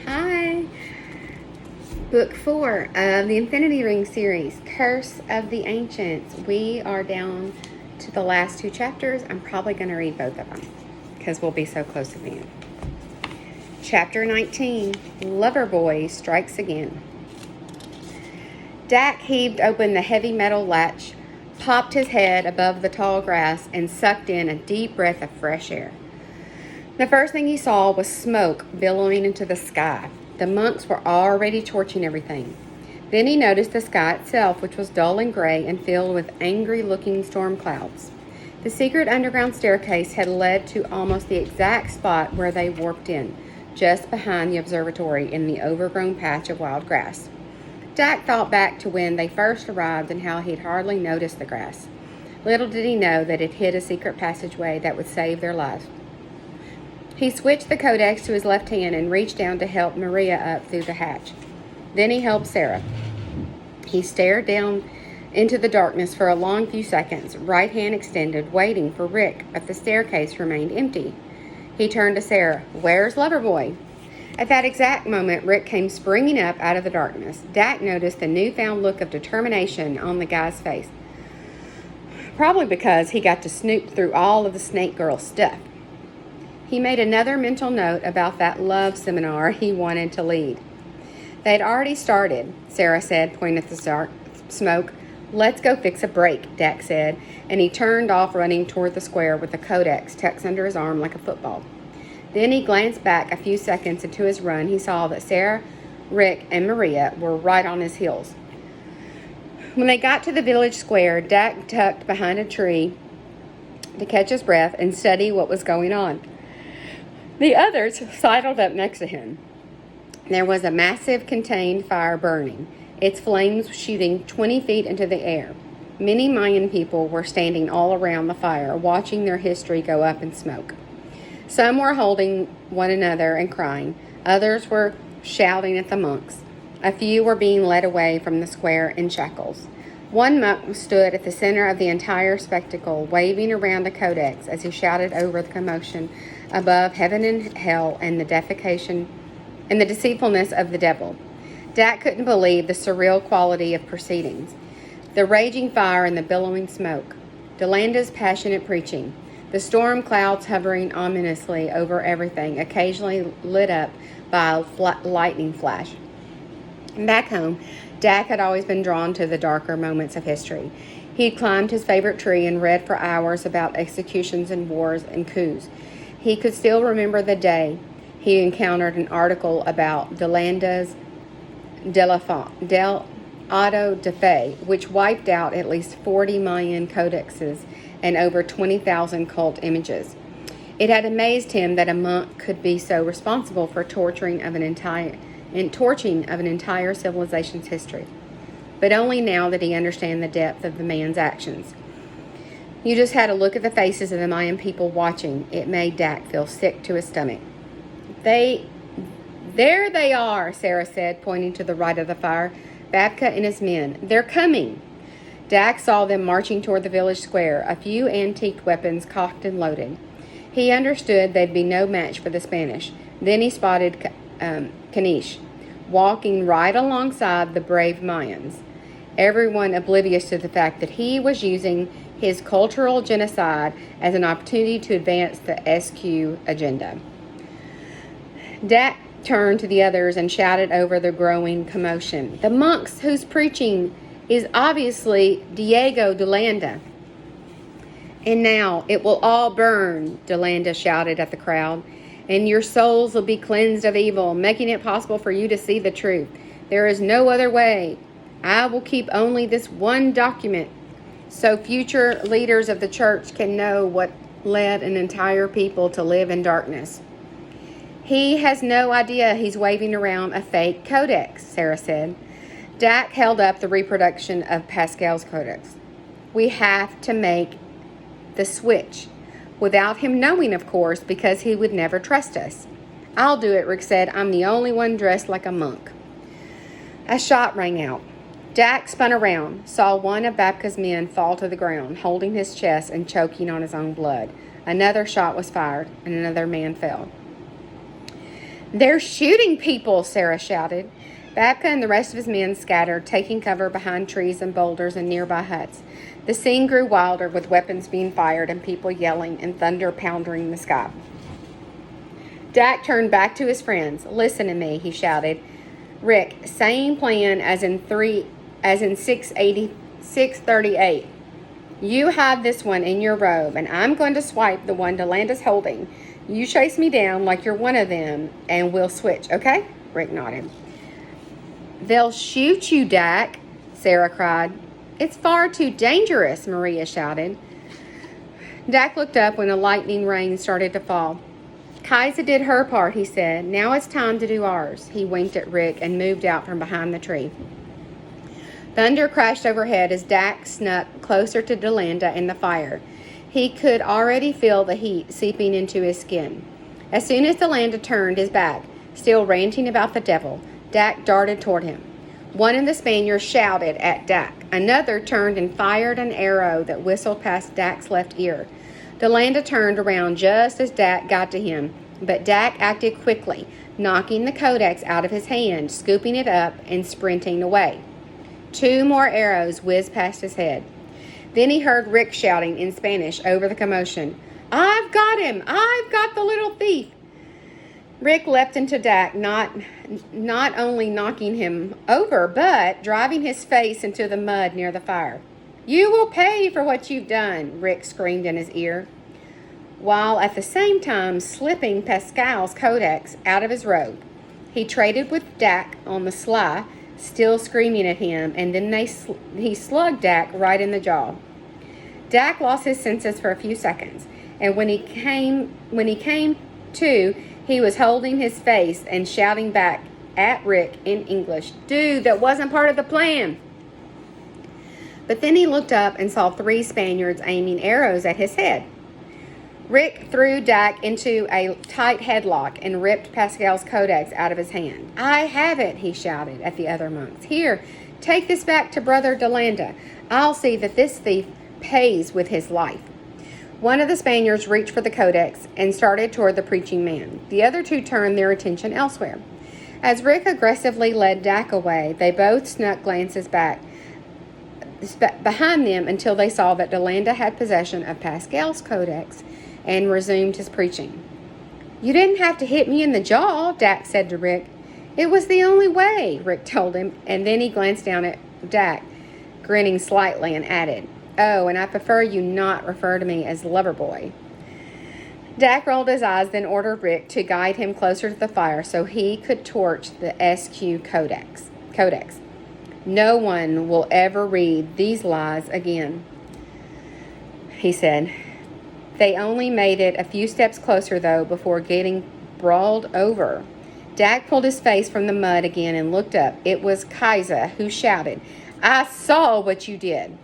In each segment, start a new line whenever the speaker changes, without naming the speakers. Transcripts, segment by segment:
Hi. Book 4 of the Infinity Ring series, Curse of the Ancients. We are down to the last 2 chapters. I'm probably going to read both of them because we'll be so close to the end. Chapter 19, Loverboy Strikes Again. Dak heaved open the heavy metal latch, popped his head above the tall grass, and sucked in a deep breath of fresh air. The first thing he saw was smoke billowing into the sky. The monks were already torching everything. Then he noticed the sky itself, which was dull and gray and filled with angry-looking storm clouds. The secret underground staircase had led to almost the exact spot where they warped in, just behind the observatory in the overgrown patch of wild grass. Dak thought back to when they first arrived and how he'd hardly noticed the grass. Little did he know that it hid a secret passageway that would save their lives. He switched the codex to his left hand and reached down to help Maria up through the hatch. Then he helped Sarah. He stared down into the darkness for a long few seconds, right hand extended, waiting for Rick, but the staircase remained empty. He turned to Sarah. "Where's Loverboy?" At that exact moment, Rick came springing up out of the darkness. Dak noticed the newfound look of determination on the guy's face. Probably because he got to snoop through all of the Snake Girl stuff. He made another mental note about that love seminar he wanted to lead. They'd already started, Sarah said, pointing at the dark smoke. "Let's go fix a break," Dak said, and he turned off running toward the square with the codex tucked under his arm like a football. Then he glanced back a few seconds into his run. He saw that Sarah, Rick, and Maria were right on his heels. When they got to the village square, Dak tucked behind a tree to catch his breath and study what was going on. The others sidled up next to him. There was a massive contained fire burning, its flames shooting 20 feet into the air. Many Mayan people were standing all around the fire, watching their history go up in smoke. Some were holding one another and crying. Others were shouting at the monks. A few were being led away from the square in shackles. One monk stood at the center of the entire spectacle, waving around a codex as he shouted over the commotion above heaven and hell and the defecation and the deceitfulness of the devil. Dak couldn't believe the surreal quality of proceedings. The raging fire and the billowing smoke. Delanda's passionate preaching. The storm clouds hovering ominously over everything, occasionally lit up by a lightning flash. Back home, Dak had always been drawn to the darker moments of history. He'd climbed his favorite tree and read for hours about executions and wars and coups. He could still remember the day he encountered an article about Delanda's del Auto de Fe, which wiped out at least 40 Mayan codexes and over 20,000 cult images. It had amazed him that a monk could be so responsible for torching of an entire civilization's history. But only now did he understand the depth of the man's actions. You just had to look at the faces of the Mayan people watching. It made Dak feel sick to his stomach. There they are, Sarah said, pointing to the right of the fire. Babka and his men. They're coming. Dak saw them marching toward the village square, a few antique weapons cocked and loaded. He understood they'd be no match for the Spanish. Then he spotted Kanish, walking right alongside the brave Mayans, everyone oblivious to the fact that he was using his cultural genocide as an opportunity to advance the SQ agenda. Dak turned to the others and shouted over the growing commotion. "The monks whose preaching is obviously Diego Delanda." "And now it will all burn," Delanda shouted at the crowd, "and your souls will be cleansed of evil, making it possible for you to see the truth. There is no other way. I will keep only this one document so future leaders of the church can know what led an entire people to live in darkness." "He has no idea he's waving around a fake codex," Sarah said. Dak held up the reproduction of Pascal's codex. "We have to make the switch. Without him knowing, of course, because he would never trust us." "I'll do it," Rick said. "I'm the only one dressed like a monk." A shot rang out. Dak spun around, saw one of Babka's men fall to the ground, holding his chest and choking on his own blood. Another shot was fired, and another man fell. They're shooting people, Sarah shouted. Babka and the rest of his men scattered, taking cover behind trees and boulders and nearby huts. The scene grew wilder, with weapons being fired and people yelling and thunder pounding the sky. Dak turned back to his friends. Listen to me, he shouted. Rick, same plan as in 638. You hide this one in your robe, and I'm going to swipe the one Delanda's holding. You chase me down like you're one of them, and we'll switch, okay? Rick nodded. They'll shoot you, Dak, Sarah cried. It's far too dangerous, Maria shouted. Dak looked up when the lightning rain started to fall. Kaiser did her part, he said. Now it's time to do ours. He winked at Rick and moved out from behind the tree. Thunder crashed overhead as Dak snuck closer to Delanda and the fire. He could already feel the heat seeping into his skin. As soon as Delanda turned his back, still ranting about the devil, Dak darted toward him. One of the Spaniards shouted at Dak. Another turned and fired an arrow that whistled past Dak's left ear. Delanda turned around just as Dak got to him, but Dak acted quickly, knocking the codex out of his hand, scooping it up, and sprinting away. 2 more arrows whizzed past his head. Then he heard Rick shouting in Spanish over the commotion, I've got him! I've got the little thief! Rick leapt into Dak, not only knocking him over, but driving his face into the mud near the fire. You will pay for what you've done, Rick screamed in his ear, while at the same time slipping Pascal's codex out of his robe. He traded with Dak on the sly, still screaming at him, and then he slugged Dak right in the jaw. Dak lost his senses for a few seconds, and when he came to, he was holding his face and shouting back at Rick in English, Dude, that wasn't part of the plan. But then he looked up and saw 3 Spaniards aiming arrows at his head. Rick threw Dak into a tight headlock and ripped Pascal's codex out of his hand. I have it, he shouted at the other monks. Here, take this back to Brother Delanda. I'll see that this thief pays with his life. One of the Spaniards reached for the codex and started toward the preaching man. The other 2 turned their attention elsewhere. As Rick aggressively led Dak away, they both snuck glances back behind them until they saw that Delanda had possession of Pascal's codex and resumed his preaching. You didn't have to hit me in the jaw, Dak said to Rick. It was the only way, Rick told him, and then he glanced down at Dak, grinning slightly, and added, Oh, and I prefer you not refer to me as Loverboy. Dak rolled his eyes, then ordered Rick to guide him closer to the fire so he could torch the SQ codex. No one will ever read these lies again, he said. They only made it a few steps closer, though, before getting brawled over. Dak pulled his face from the mud again and looked up. It was Kaiser who shouted, I saw what you did.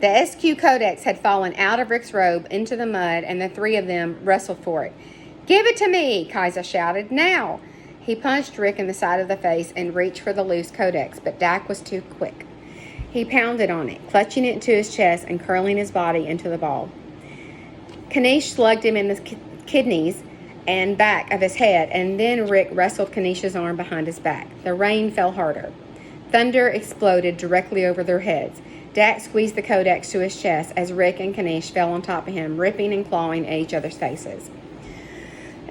The SQ Codex had fallen out of Rick's robe into the mud, and the 3 of them wrestled for it. Give it to me, Kaiser shouted. Now! He punched Rick in the side of the face and reached for the loose codex, but Dak was too quick. He pounded on it, clutching it to his chest and curling his body into the ball. Kanish slugged him in the kidneys and back of his head, and then Rick wrestled Kanish's arm behind his back. The rain fell harder. Thunder exploded directly over their heads. Dak squeezed the codex to his chest as Rick and Kanish fell on top of him, ripping and clawing at each other's faces.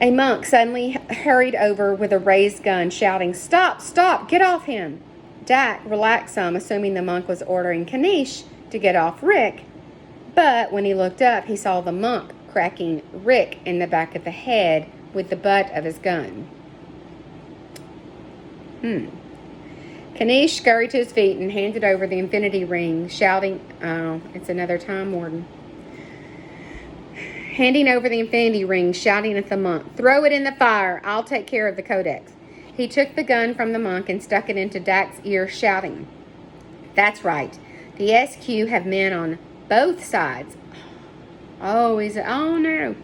A monk suddenly hurried over with a raised gun, shouting, Stop, stop, get off him. Dak relaxed some, assuming the monk was ordering Kanish to get off Rick. But when he looked up, he saw the monk cracking Rick in the back of the head with the butt of his gun. Kanish scurried to his feet and handed over the infinity ring, shouting, it's another time warden. Handing over the infinity ring, shouting at the monk, Throw it in the fire. I'll take care of the codex. He took the gun from the monk and stuck it into Dak's ear, shouting, That's right. The SQ have men on both sides. Oh no.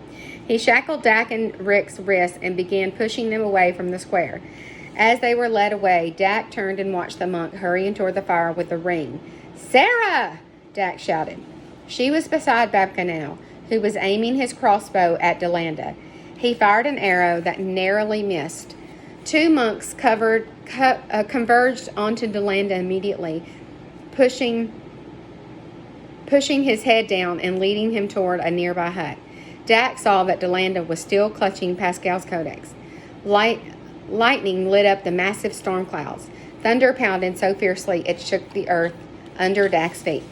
He shackled Dak and Rick's wrists and began pushing them away from the square. As they were led away, Dak turned and watched the monk hurrying toward the fire with the ring. Sarah! Dak shouted. She was beside Babka now, who was aiming his crossbow at Delanda. He fired an arrow that narrowly missed. Two monks converged onto Delanda immediately, pushing his head down and leading him toward a nearby hut. Dak saw that Delanda was still clutching Pascal's codex. Lightning lit up the massive storm clouds. Thunder pounded so fiercely it shook the earth under Dak's feet.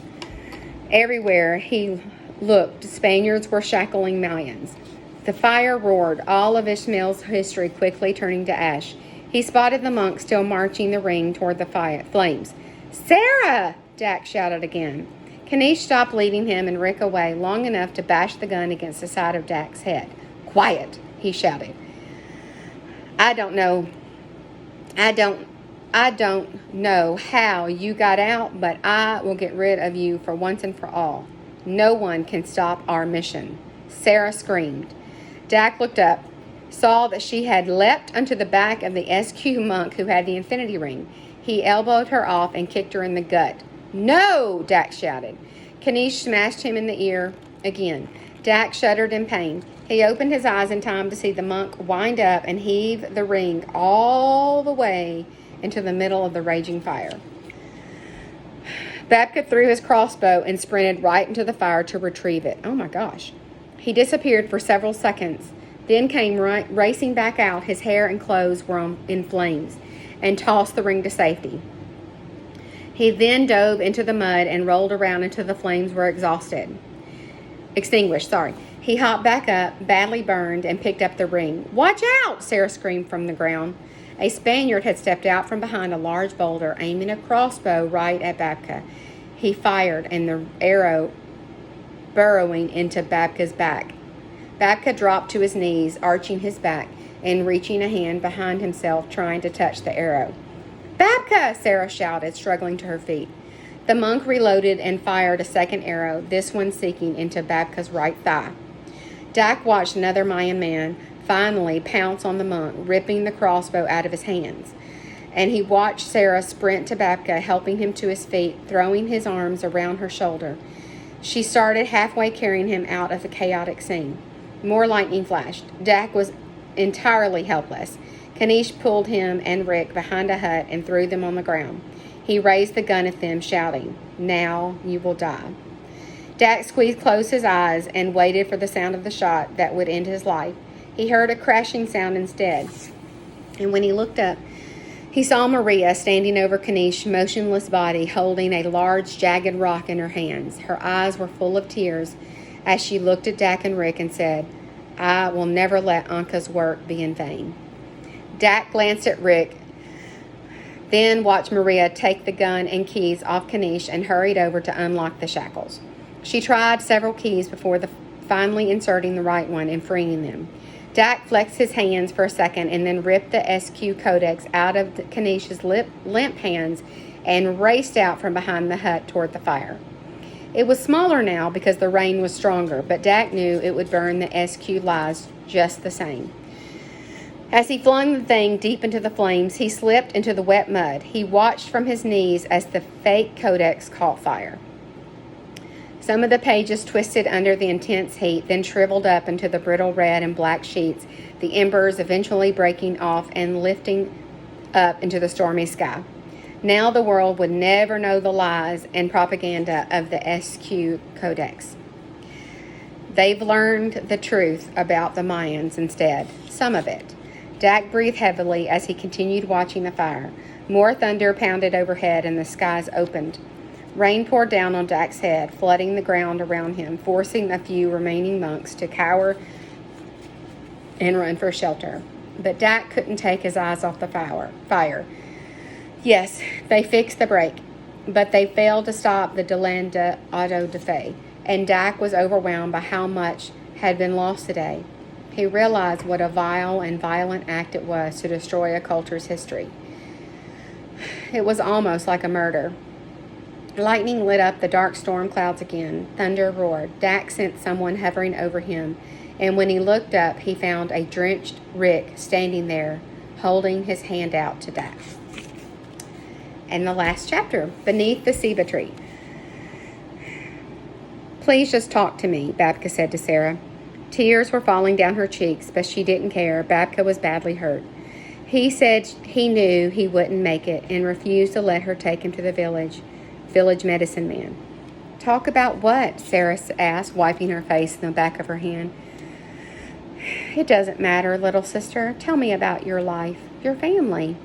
Everywhere he looked, Spaniards were shackling Mayans. The fire roared, all of Ishmael's history quickly turning to ash. He spotted the monk still marching the ring toward the flames. "Sarah!" Dak shouted again. Kanish stopped leading him and Rick away long enough to bash the gun against the side of Dak's head. "Quiet," he shouted. I don't know how you got out, but I will get rid of you for once and for all. No one can stop our mission." Sarah screamed. Dak looked up, saw that she had leapt onto the back of the SQ monk who had the infinity ring. He elbowed her off and kicked her in the gut. "No!" Dak shouted. Kanish smashed him in the ear again. Dak shuddered in pain. He opened his eyes in time to see the monk wind up and heave the ring all the way into the middle of the raging fire. Babka threw his crossbow and sprinted right into the fire to retrieve it. Oh my gosh. He disappeared for several seconds, then came racing back out. His hair and clothes were in flames, and tossed the ring to safety. He then dove into the mud and rolled around until the flames were extinguished. He hopped back up, badly burned, and picked up the ring. "Watch out!" Sarah screamed from the ground. A Spaniard had stepped out from behind a large boulder, aiming a crossbow right at Babka. He fired, and the arrow burrowing into Babka's back. Babka dropped to his knees, arching his back and reaching a hand behind himself, trying to touch the arrow. "Babka!" Sarah shouted, struggling to her feet. The monk reloaded and fired a second arrow, this one sinking into Babka's right thigh. Dak watched another Mayan man finally pounce on the monk, ripping the crossbow out of his hands. And he watched Sarah sprint to Babka, helping him to his feet, throwing his arms around her shoulder. She started halfway carrying him out of the chaotic scene. More lightning flashed. Dak was entirely helpless. Kanish pulled him and Rick behind a hut and threw them on the ground. He raised the gun at them, shouting, "Now you will die." Dak squeezed closed his eyes and waited for the sound of the shot that would end his life. He heard a crashing sound instead, and when he looked up, he saw Maria standing over Kanish's motionless body, holding a large, jagged rock in her hands. Her eyes were full of tears as she looked at Dak and Rick and said, "I will never let Anka's work be in vain." Dak glanced at Rick, then watched Maria take the gun and keys off Kanish and hurried over to unlock the shackles. She tried several keys before finally inserting the right one and freeing them. Dak flexed his hands for a second and then ripped the SQ Codex out of Kanish's limp hands and raced out from behind the hut toward the fire. It was smaller now because the rain was stronger, but Dak knew it would burn the SQ lies just the same. As he flung the thing deep into the flames, he slipped into the wet mud. He watched from his knees as the fake Codex caught fire. Some of the pages twisted under the intense heat, then shriveled up into the brittle red and black sheets, the embers eventually breaking off and lifting up into the stormy sky. Now the world would never know the lies and propaganda of the SQ Codex. They've learned the truth about the Mayans instead, some of it. Dak breathed heavily as he continued watching the fire. More thunder pounded overhead and the skies opened. Rain poured down on Dak's head, flooding the ground around him, forcing a few remaining monks to cower and run for shelter. But Dak couldn't take his eyes off the fire. Yes, they fixed the break, but they failed to stop the Delanda auto da fe, and Dak was overwhelmed by how much had been lost today. He realized what a vile and violent act it was to destroy a culture's history. It was almost like a murder. Lightning lit up the dark storm clouds again. Thunder roared. Dak sensed someone hovering over him, and when he looked up, he found a drenched Rick standing there, holding his hand out to Dak. And the last chapter, Beneath the Ceiba Tree. "Please just talk to me," Babka said to Sarah. Tears were falling down her cheeks, but she didn't care. Babka was badly hurt. He said he knew he wouldn't make it and refused to let her take him to the village medicine man. Talk about what? Sarah asked, wiping her face in the back of her hand. It doesn't matter, little sister. Tell me about your life, your family.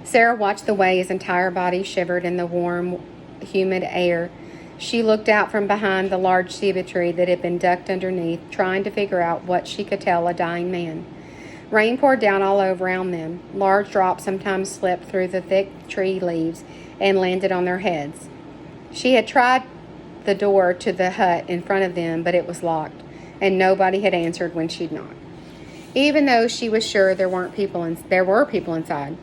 Sarah watched the way his entire body shivered in the warm, humid air. She looked out from behind the large ceiba tree that had been ducked underneath, trying to figure out what she could tell a dying man. Rain poured down all around them. Large drops sometimes slipped through the thick tree leaves and landed on their heads. She had tried the door to the hut in front of them, but it was locked, and nobody had answered when she'd knocked, even though she was sure there were people inside.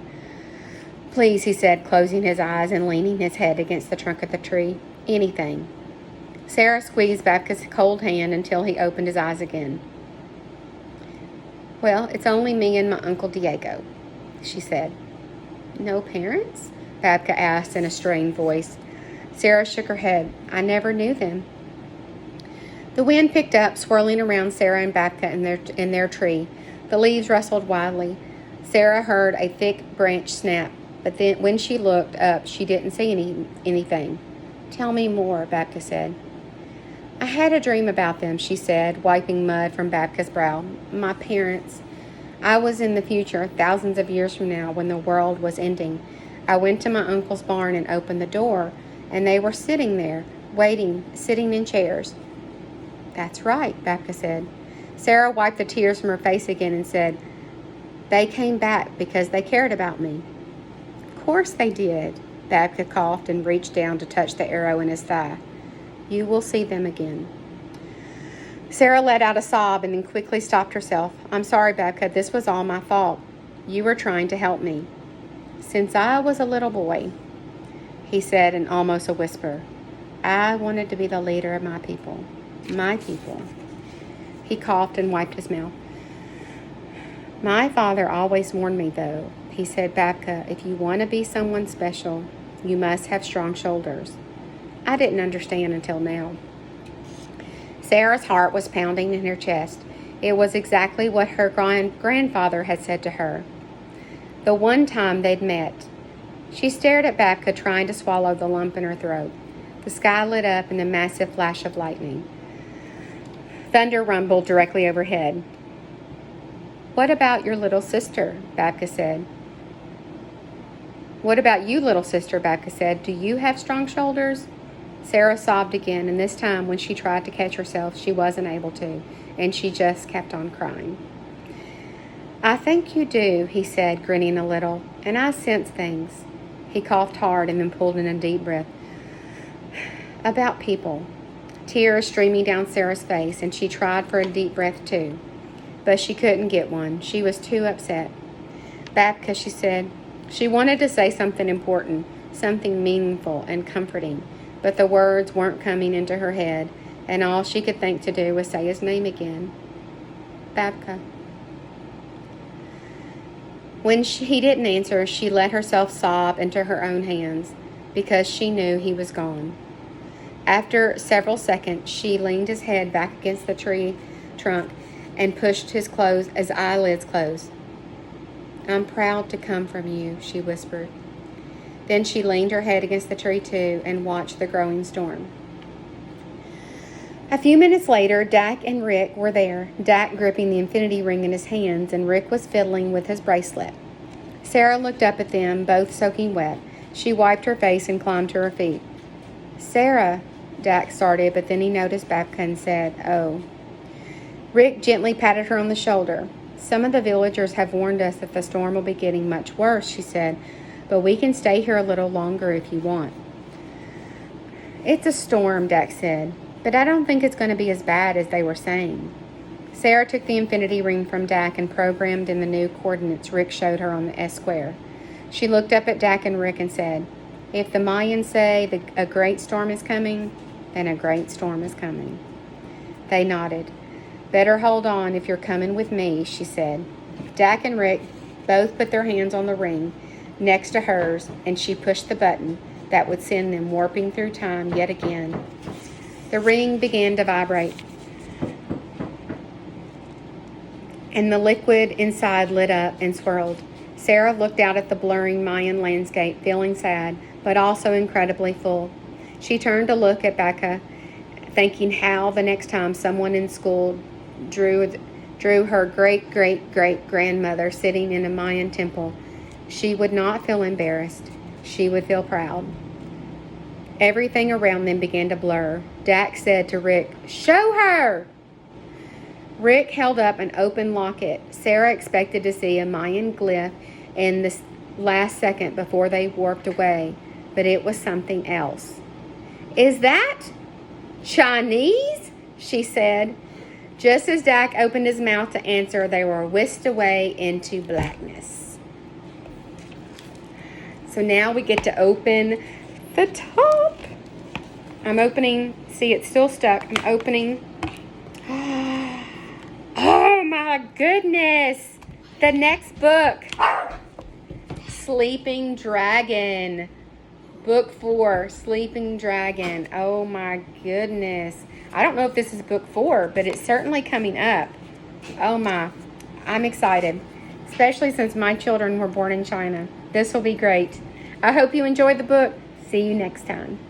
Please, he said, closing his eyes and leaning his head against the trunk of the tree. Anything. Sarah squeezed Babka's cold hand until he opened his eyes again. Well, it's only me and my Uncle Diego, she said. No parents? Babka asked in a strained voice. Sarah shook her head. I never knew them. The wind picked up, swirling around Sarah and Babka in their tree. The leaves rustled wildly. Sarah heard a thick branch snap, but then when she looked up, she didn't see anything. Tell me more, Babka said. I had a dream about them, she said, wiping mud from Babka's brow. My parents. I was in the future, thousands of years from now, when the world was ending. I went to my uncle's barn and opened the door, and they were sitting there, waiting, sitting in chairs. That's right, Babka said. Sarah wiped the tears from her face again and said, They came back because they cared about me. Of course they did. Babka coughed and reached down to touch the arrow in his thigh. You will see them again. Sarah let out a sob and then quickly stopped herself. I'm sorry, Babka. This was all my fault. You were trying to help me. Since I was a little boy, he said in almost a whisper, I wanted to be the leader of my people. My people. He coughed and wiped his mouth. My father always warned me, though. He said, Babka, if you want to be someone special, you must have strong shoulders. I didn't understand until now. Sarah's heart was pounding in her chest. It was exactly what her grandfather had said to her. The one time they'd met. She stared at Babka, trying to swallow the lump in her throat. The sky lit up in a massive flash of lightning. Thunder rumbled directly overhead. What about your little sister? Babka said. What about you, little sister? Babka said. Do you have strong shoulders? Sarah sobbed again, and this time when she tried to catch herself, she wasn't able to, and she just kept on crying. I think you do, he said, grinning a little, and I sense things. He coughed hard and then pulled in a deep breath. About people. Tears streaming down Sarah's face, and she tried for a deep breath too. But she couldn't get one. She was too upset. Babka, she said. She wanted to say something important, something meaningful and comforting, but the words weren't coming into her head, and all she could think to do was say his name again. Babka. When he didn't answer, she let herself sob into her own hands because she knew he was gone. After several seconds, she leaned his head back against the tree trunk and pushed his eyelids closed. I'm proud to come from you, she whispered. Then she leaned her head against the tree too and watched the growing storm. A few minutes later, Dak and Rick were there, Dak gripping the infinity ring in his hands, and Rick was fiddling with his bracelet. Sarah looked up at them, both soaking wet. She wiped her face and climbed to her feet. Sarah, Dak started, but then he noticed Babka and said, Oh. Rick gently patted her on the shoulder. Some of the villagers have warned us that the storm will be getting much worse, she said, but we can stay here a little longer if you want. It's a storm, Dak said, but I don't think it's going to be as bad as they were saying. Sarah took the infinity ring from Dak and programmed in the new coordinates Rick showed her on the S-square. She looked up at Dak and Rick and said, If the Mayans say a great storm is coming, then a great storm is coming. They nodded. Better hold on if you're coming with me, she said. Dak and Rick both put their hands on the ring next to hers, and she pushed the button that would send them warping through time yet again. The ring began to vibrate. and the liquid inside lit up and swirled. Sarah looked out at the blurring Mayan landscape, feeling sad, but also incredibly full. She turned to look at Becca, thinking how the next time someone in school drew her great-great-great-grandmother sitting in a Mayan temple, she would not feel embarrassed. She would feel proud. Everything around them began to blur. Dax said to Rick, "Show her!" Rick held up an open locket. Sarah expected to see a Mayan glyph in the last second before they warped away, but it was something else. "Is that Chinese?" she said. Just as Dak opened his mouth to answer, they were whisked away into blackness. So now we get to open the top. I'm opening. See, it's still stuck. I'm opening. Oh my goodness. The next book. Sleeping Dragon. Book 4, Sleeping Dragon. Oh my goodness. I don't know if this is book 4, but it's certainly coming up. Oh my. I'm excited. Especially since my children were born in China. This will be great. I hope you enjoyed the book. See you next time.